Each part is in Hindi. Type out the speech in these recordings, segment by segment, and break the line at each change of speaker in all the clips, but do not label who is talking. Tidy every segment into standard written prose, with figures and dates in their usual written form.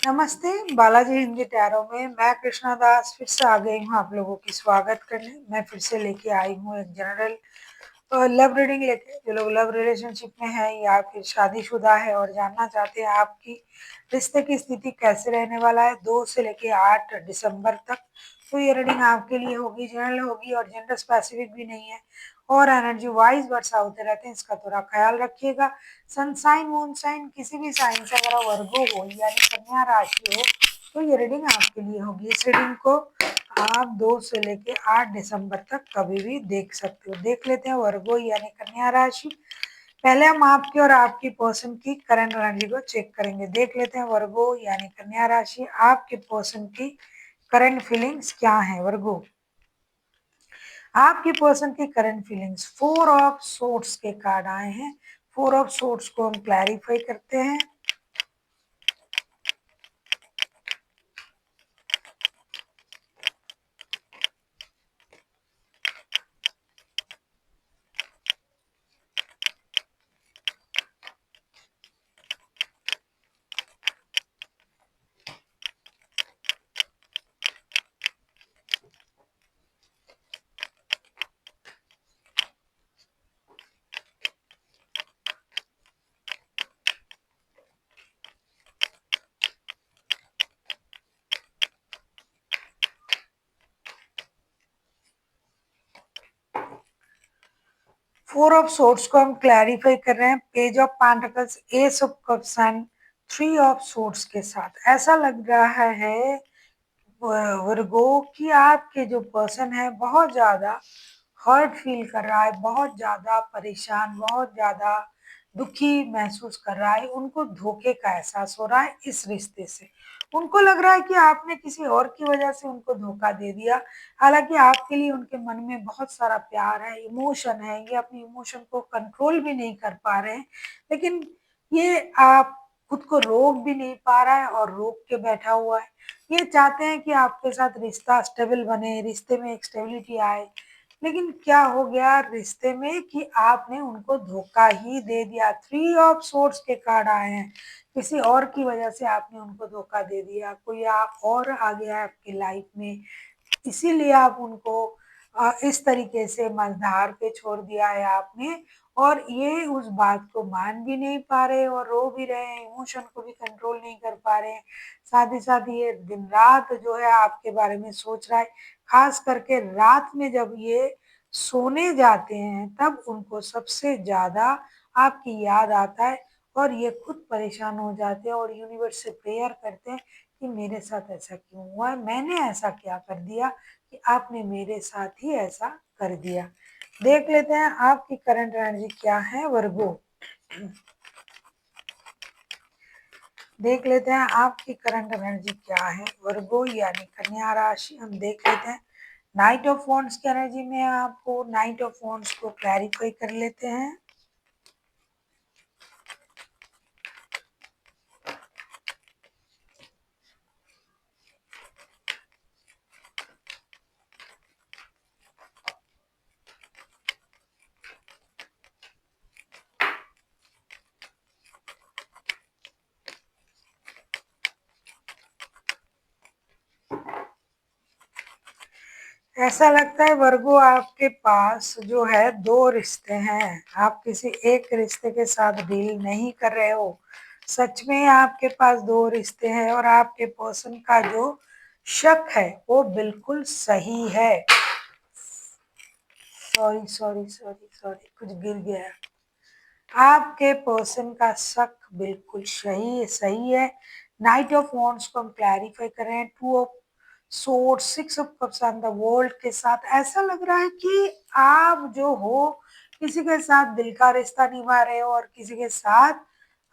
नमस्ते, बालाजी हिंदी टैरो में मैं कृष्णा दास फिर से आ गई हूँ आप लोगों की स्वागत करने। मैं फिर से लेके आई हूँ एक जनरल लव रीडिंग लेके। जो लोग लव रिलेशनशिप में है या फिर शादीशुदा है और जानना चाहते हैं आपकी रिश्ते की स्थिति कैसे रहने वाला है 2 से लेके 8 दिसंबर तक, तो ये रीडिंग आपके लिए होगी, जनरल होगी और जेंडर स्पेसिफिक भी नहीं है और एनर्जी वाइज वर्षा होते रहते हैं, इसका थोड़ा ख्याल रखिएगा। सनसाइन मून साइन किसी भी साइन से अगर वर्गो हो यानी कन्या राशि हो तो ये रीडिंग आपके लिए होगी। इस रीडिंग को आप 2 से लेके 8 दिसंबर तक कभी भी देख सकते हो। देख लेते हैं वर्गो यानी कन्या राशि। पहले हम आपकी और आपकी पर्सन की करंट एनर्जी को चेक करेंगे। देख लेते हैं वर्गो यानी कन्या राशि, आपके पर्सन की करंट फीलिंग्स क्या है। वर्गो, आपकी पर्सन की करंट फीलिंग्स 4 ऑफ सोर्ट्स के कार्ड आए हैं। 4 ऑफ सोर्ट्स को हम क्लैरिफाई करते हैं। फोर ऑफ सोर्ट्स को हम क्लैरिफाई कर रहे हैं page of pentacles, S of cups and 3 of sorts के साथ। ऐसा लग रहा है वर्गो कि आपके जो पर्सन है बहुत ज्यादा हर्ट फील कर रहा है, बहुत ज्यादा परेशान, बहुत ज्यादा दुखी महसूस कर रहा है। उनको धोखे का एहसास हो रहा है इस रिश्ते से। उनको लग रहा है कि आपने किसी और की वजह से उनको धोखा दे दिया। हालांकि आपके लिए उनके मन में बहुत सारा प्यार है, इमोशन है, ये अपनी इमोशन को कंट्रोल भी नहीं कर पा रहे हैं, लेकिन ये आप खुद को रोक भी नहीं पा रहा है और रोक के बैठा हुआ है। ये चाहते हैं कि आपके साथ रिश्ता स्टेबल बने, रिश्ते में एक स्टेबिलिटी आए, लेकिन क्या हो गया रिश्ते में कि आपने उनको धोखा ही दे दिया। 3 ऑफ सोर्ट्स के कार्ड आए हैं, किसी और की वजह से आपने उनको धोखा दे दिया। कोई आप और आ गया है आपकी लाइफ में, इसीलिए आप उनको इस तरीके से मझधार पे छोड़ दिया है आपने। और ये उस बात को मान भी नहीं पा रहे और रो भी रहे हैं, इमोशन को भी कंट्रोल नहीं कर पा रहे हैं। साथ ही साथ ये दिन रात जो है आपके बारे में सोच रहा है। खास करके रात में जब ये सोने जाते हैं तब उनको सबसे ज्यादा आपकी याद आता है और ये खुद परेशान हो जाते हैं और यूनिवर्स से प्रेयर करते हैं कि मेरे साथ ऐसा क्यों हुआ, मैंने ऐसा क्या कर दिया कि आपने मेरे साथ ही ऐसा कर दिया। देख लेते हैं आपकी करंट एनर्जी क्या है वर्गो। देख लेते हैं आपकी करंट एनर्जी क्या है वर्गो यानी कन्या राशि। हम देख लेते हैं नाइट ऑफ वॉन्ड्स की एनर्जी में आपको नाइट ऑफ वॉन्ड्स को क्लैरिफाई कर लेते हैं। ऐसा लगता है वर्गो आपके पास जो है 2 रिश्ते हैं। आप किसी एक रिश्ते के साथ डील नहीं कर रहे हो। सच में आपके पास 2 रिश्ते हैं और आपके पर्सन का जो शक है वो बिल्कुल सही है। सॉरी सॉरी सॉरी सॉरी, कुछ गिर गया। आपके पर्सन का शक बिल्कुल सही है। नाइट ऑफ वॉन्ड्स को हम क्लैरिफाई कर रहे हैं। 2 of sword, 6 of cups and the world के साथ ऐसा लग रहा है कि आप जो हो किसी के साथ दिल का रिश्ता निभा रहे हो और किसी के साथ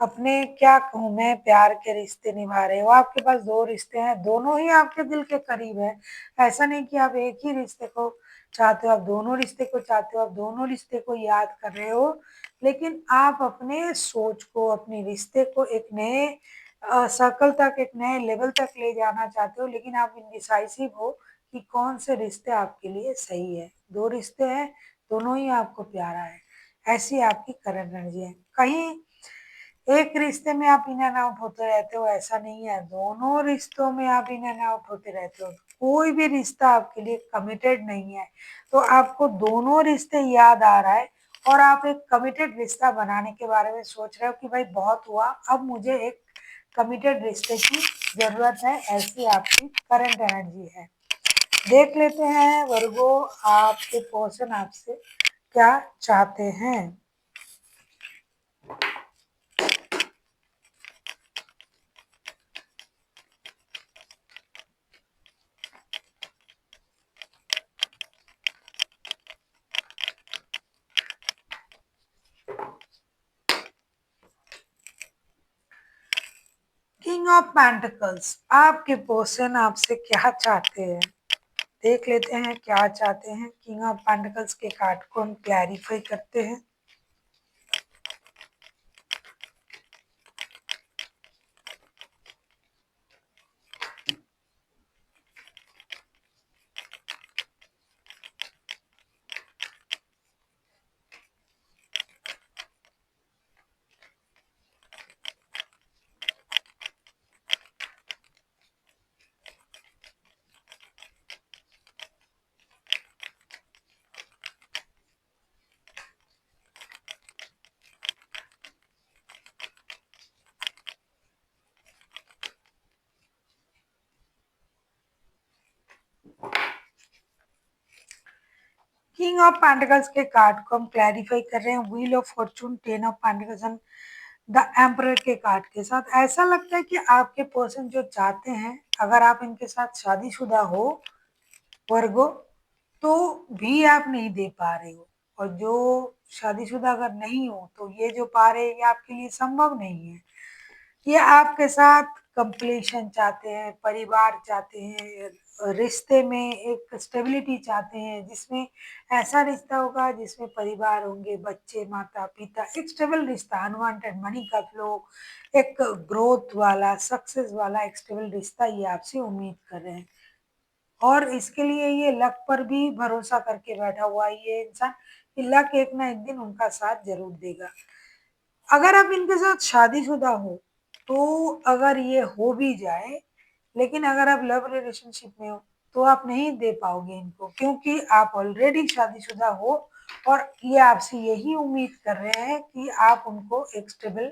अपने क्या कहूँ मैं प्यार के रिश्ते निभा रहे हो। आपके पास 2 रिश्ते हैं, दोनों ही आपके दिल के करीब है। ऐसा नहीं कि आप एक ही रिश्ते को चाहते हो, आप दोनों रिश्ते को चाहते हो, आप दोनों रिश्ते को याद कर रहे हो, लेकिन आप अपने सोच को, अपने रिश्ते को एक नए सर्कल तक, एक नए लेवल तक ले जाना चाहते हो, लेकिन आप इनडिसाइसिव हो कि कौन से रिश्ते आपके लिए सही है। 2 रिश्ते हैं, दोनों ही आपको प्यारा है। ऐसी आपकी करंट एनर्जी है। कहीं एक रिश्ते में आप इन एंड आउट होते रहते हो ऐसा नहीं है, दोनों रिश्तों में आप इन एंड आउट होते रहते हो। कोई भी रिश्ता आपके लिए कमिटेड नहीं है, तो आपको दोनों रिश्ते याद आ रहा है और आप एक कमिटेड रिश्ता बनाने के बारे में सोच रहे हो कि भाई बहुत हुआ, अब मुझे एक कमिटेड रिश्ते की जरूरत है, ऐसी आपकी करंट एनर्जी है। देख लेते हैं वर्गो, आपके पर्सन आपसे क्या चाहते हैं। किंग ऑफ पेंटिकल्स, आपके पर्सन आपसे क्या चाहते हैं, देख लेते हैं क्या चाहते हैं। किंग ऑफ पेंटिकल्स के कार्ड को हम क्लैरिफाई करते हैं। किंग ऑफ पेंटिकल्स के कार्ड को हम क्लैरिफाई कर रहे हैं wheel of Fortune, ten of pentacles and the emperor के कार्ड के साथ। ऐसा लगता है कि आपके पर्सन जो चाहते हैं, अगर आप इनके साथ शादीशुदा हो वर्गो, तो भी आप नहीं दे पा रहे हो, और जो शादीशुदा अगर नहीं हो तो ये जो पा रहे हैं ये आपके लिए संभव नहीं है। ये आपके साथ कंप्लीशन चाहते हैं, परिवार चाहते हैं, रिश्ते में एक स्टेबिलिटी चाहते हैं, जिसमें ऐसा रिश्ता होगा जिसमें परिवार होंगे, बच्चे, माता पिता, एक स्टेबल रिश्ता, अनवांटेड मनी का फ्लो, एक ग्रोथ वाला, सक्सेस वाला एक स्टेबल रिश्ता ये आपसे उम्मीद कर रहे हैं। और इसके लिए ये लक पर भी भरोसा करके बैठा हुआ है ये इंसान कि लक एक ना एक दिन उनका साथ जरूर देगा। अगर आप इनके साथ शादीशुदा हो, तो अगर ये हो भी जाए, लेकिन अगर आप लव रिलेशनशिप में हो तो आप नहीं दे पाओगे इनको, क्योंकि आप ऑलरेडी शादीशुदा हो और ये आपसे यही उम्मीद कर रहे हैं कि आप उनको एक स्टेबल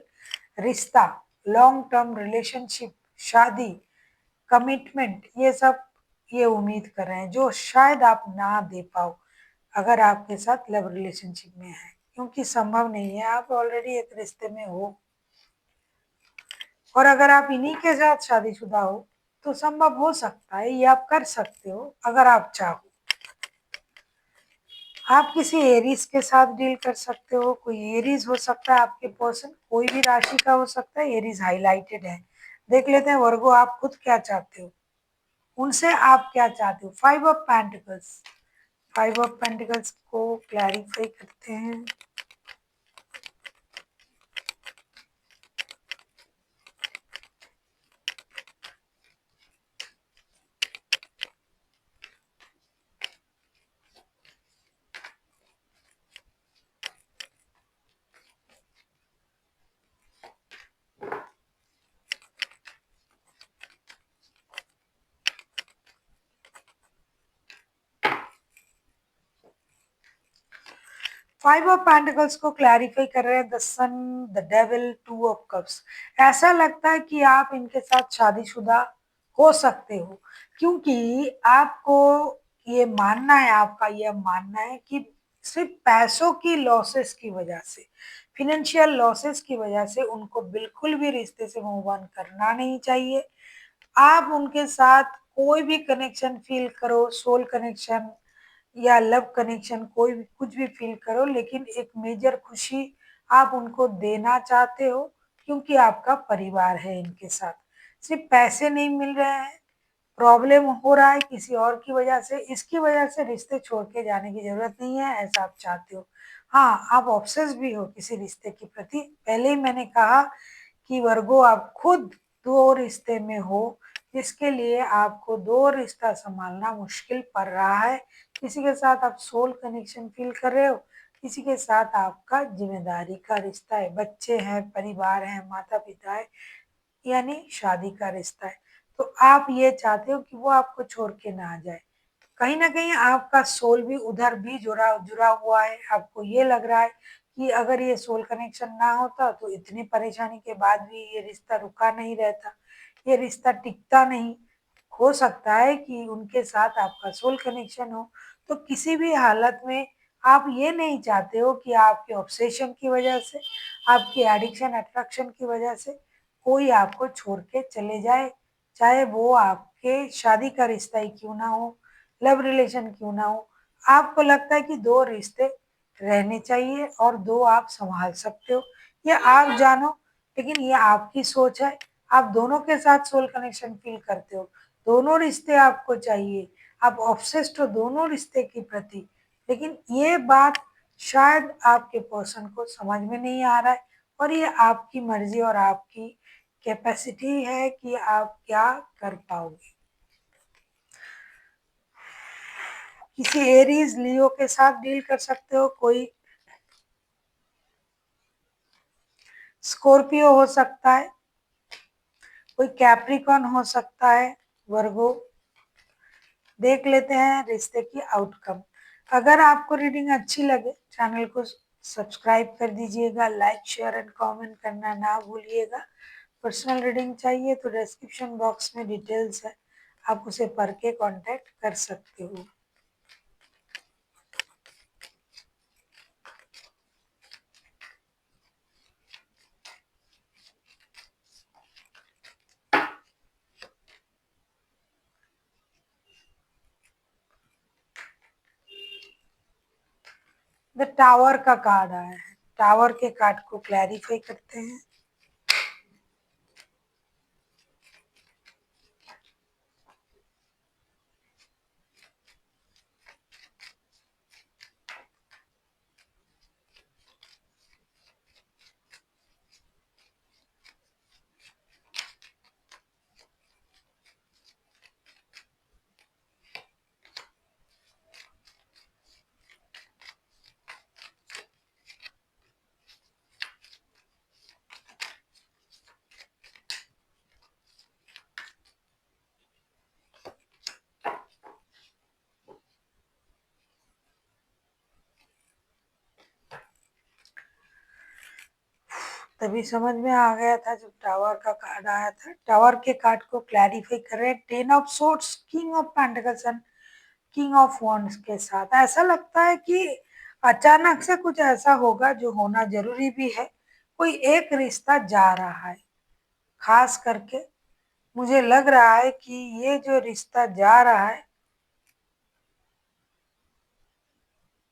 रिश्ता, लॉन्ग टर्म रिलेशनशिप, शादी, कमिटमेंट, ये सब ये उम्मीद कर रहे हैं, जो शायद आप ना दे पाओ अगर आपके साथ लव रिलेशनशिप में है, क्योंकि संभव नहीं है, आप ऑलरेडी एक रिश्ते में हो। और अगर आप इन्हीं के साथ शादीशुदा हो तो संभव हो सकता है, ये आप कर सकते हो अगर आप चाहो। आप किसी एरीज के साथ डील कर सकते हो, कोई एरीज हो सकता है आपके पर्सन, कोई भी राशि का हो सकता है, एरीज हाईलाइटेड है। देख लेते हैं वर्गो, आप खुद क्या चाहते हो, उनसे आप क्या चाहते हो। Five of pentacles, five of pentacles को क्लैरिफाई करते हैं। 5 ऑफ पेंटिकल्स को क्लैरिफाई कर रहे हैं the sun, the devil, 2 of cups. ऐसा लगता है कि आप इनके साथ शादीशुदा हो सकते हो, क्योंकि आपको ये मानना है, आपका ये मानना है कि सिर्फ पैसों की लॉसेस की वजह से, फिनेंशियल लॉसेस की वजह से उनको बिल्कुल भी रिश्ते से मूव ऑन करना नहीं चाहिए। आप उनके साथ कोई भी कनेक्शन फील करो, सोल कनेक्शन या लव कनेक्शन, कोई भी कुछ भी फील करो, लेकिन एक मेजर खुशी आप उनको देना चाहते हो, क्योंकि आपका परिवार है इनके साथ। सिर्फ पैसे नहीं मिल रहे हैं, प्रॉब्लम हो रहा है किसी और की वजह से, इसकी वजह से रिश्ते छोड़ के जाने की जरूरत नहीं है, ऐसा आप चाहते हो। हाँ, आप ऑब्सेस भी हो किसी रिश्ते के प्रति, पहले ही मैंने कहा कि वर्गो आप खुद दो रिश्ते में हो, जिसके लिए आपको दो रिश्ता संभालना मुश्किल पड़ रहा है। किसी के साथ आप सोल कनेक्शन फील कर रहे हो, किसी के साथ आपका जिम्मेदारी का रिश्ता है, बच्चे हैं, परिवार है, माता पिता है, यानी शादी का रिश्ता है। तो आप ये चाहते हो कि वो आपको छोड़ के ना जाए। कहीं न कहीं आपका सोल भी उधर भी जुड़ा जुड़ा हुआ है। आपको ये लग रहा है कि अगर ये सोल कनेक्शन ना होता तो इतनी परेशानी के बाद भी ये रिश्ता रुका नहीं रहता, ये रिश्ता टिकता नहीं। हो सकता है कि उनके साथ आपका सोल कनेक्शन हो, तो किसी भी हालत में आप ये नहीं चाहते हो कि आपके ऑब्सेशन की वजह से, आपकी एडिक्शन, अट्रैक्शन की वजह से कोई आपको छोड़ के चले जाए, चाहे वो आपके शादी का रिश्ता ही क्यों ना हो, लव रिलेशन क्यों ना हो। आपको लगता है कि 2 रिश्ते रहने चाहिए और 2 आप सँभाल सकते हो। ये आप जानो, लेकिन ये आपकी सोच है। आप दोनों के साथ सोल कनेक्शन फ़ील करते हो, दोनों रिश्ते आपको चाहिए, आप ऑब्सेस्ड हो दोनों रिश्ते के प्रति। लेकिन ये बात शायद आपके पर्सन को समझ में नहीं आ रहा है और ये आपकी मर्ज़ी और आपकी कैपेसिटी है कि आप क्या कर पाओगे। किसी एरीज लियो के साथ डील कर सकते हो, कोई स्कॉर्पियो हो सकता है, कोई कैप्रिकॉन हो सकता है, वर्गो। देख लेते हैं रिश्ते की आउटकम। अगर आपको रीडिंग अच्छी लगे चैनल को सब्सक्राइब कर दीजिएगा, लाइक शेयर एंड कमेंट करना ना भूलिएगा। पर्सनल रीडिंग चाहिए तो डिस्क्रिप्शन बॉक्स में डिटेल्स है, आप उसे पढ़ के कांटेक्ट कर सकते हो। द टावर का कार्ड आया है, टावर के कार्ड को क्लैरिफाई करते हैं। तभी समझ में आ गया था जब टावर का कार्ड आया था। टावर के कार्ड को क्लैरिफाई कर रहे हैं, 10 of swords, king of pentacles and king of wands के साथ। ऐसा लगता है कि अचानक से कुछ ऐसा होगा जो होना जरूरी भी है। कोई एक रिश्ता जा रहा है, खास करके मुझे लग रहा है कि ये जो रिश्ता जा रहा है,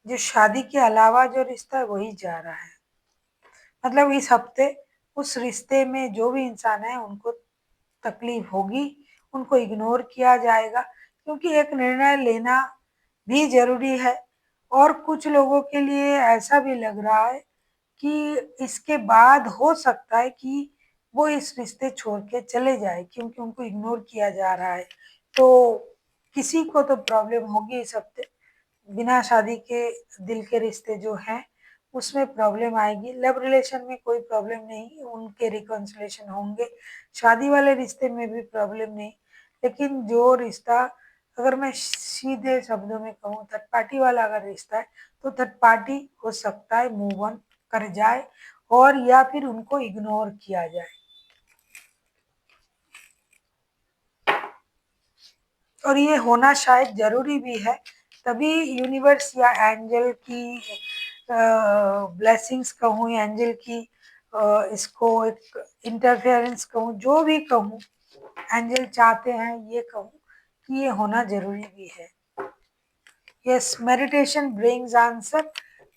जो शादी के अलावा जो रिश्ता है वही जा रहा है। मतलब इस हफ्ते उस रिश्ते में जो भी इंसान है उनको तकलीफ होगी, उनको इग्नोर किया जाएगा, क्योंकि एक निर्णय लेना भी ज़रूरी है। और कुछ लोगों के लिए ऐसा भी लग रहा है कि इसके बाद हो सकता है कि वो इस रिश्ते छोड़ के चले जाए, क्योंकि उनको इग्नोर किया जा रहा है। तो किसी को तो प्रॉब्लम होगी इस हफ्ते, बिना शादी के दिल के रिश्ते जो हैं उसमें प्रॉब्लम आएगी। लव रिलेशन में कोई प्रॉब्लम नहीं, उनके रिकॉन्सिलेशन होंगे। शादी वाले रिश्ते में भी प्रॉब्लम नहीं, लेकिन जो रिश्ता, अगर मैं सीधे शब्दों में कहूँ, थर्ड पार्टी वाला अगर रिश्ता है तो थर्ड पार्टी हो सकता है मूव ऑन कर जाए और या फिर उनको इग्नोर किया जाए। और ये होना शायद ज़रूरी भी है, तभी यूनिवर्स या एंजल की ब्लेसिंग्स कहूँ या एंजल की इसको एक इंटरफेरेंस कहूँ, जो भी कहूँ, एंजल चाहते हैं ये कहूँ कि ये होना ज़रूरी भी है। यस, मेडिटेशन ब्रिंग्स आंसर,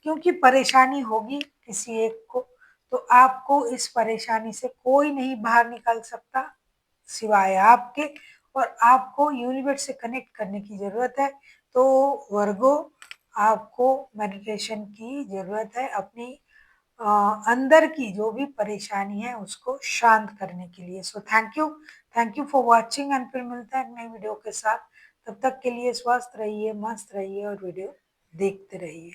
क्योंकि परेशानी होगी किसी एक को, तो आपको इस परेशानी से कोई नहीं बाहर निकाल सकता सिवाय आपके, और आपको यूनिवर्स से कनेक्ट करने की ज़रूरत है। तो वर्गो, आपको मेडिटेशन की ज़रूरत है अपनी अंदर की जो भी परेशानी है उसको शांत करने के लिए। So thank you for watching and फिर मिलते हैं नई वीडियो के साथ। तब तक के लिए स्वस्थ रहिए, मस्त रहिए और वीडियो देखते रहिए।